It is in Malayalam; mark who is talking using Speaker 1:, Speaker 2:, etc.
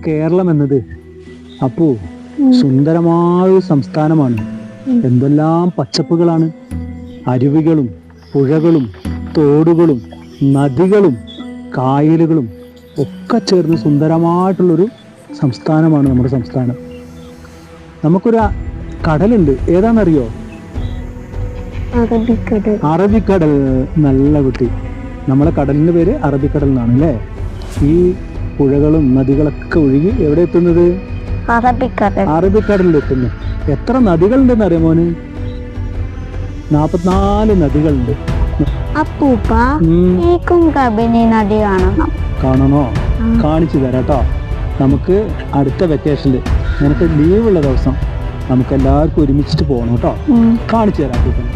Speaker 1: കേരളം എന്നത് അപ്പോ സുന്ദരമായ ഒരു സംസ്ഥാനമാണ്. എന്തെല്ലാം പച്ചപ്പുകളാണ്. അരുവികളും പുഴകളും തോടുകളും നദികളും കായലുകളും ഒക്കെ ചേർന്ന് സുന്ദരമായിട്ടുള്ളൊരു സംസ്ഥാനമാണ് നമ്മുടെ സംസ്ഥാനം. നമുക്കൊരു കടലുണ്ട്, ഏതാണെന്നറിയോ? അറബിക്കടൽ. നല്ല കുട്ടി. നമ്മളെ കടലിന്റെ പേര് അറബിക്കടൽ എന്നാണ് അല്ലേ? ഈ പുഴകളും നദികളൊക്കെ ഒഴുകി എവിടെ എത്തുന്നത്? അറബിക്കടലിൽ എത്തുന്നു. എത്ര നദികളുണ്ടെന്ന് അറിയാം മോന്? 44 നദികളുണ്ട്. കാണണോ? കാണിച്ചു തരാട്ടോ. നമുക്ക് അടുത്ത വെക്കേഷനിൽ നിനക്ക് ലീവുള്ള ദിവസം നമുക്ക് എല്ലാവർക്കും ഒരുമിച്ചിട്ട് പോകണം കേട്ടോ. കാണിച്ചു തരാം.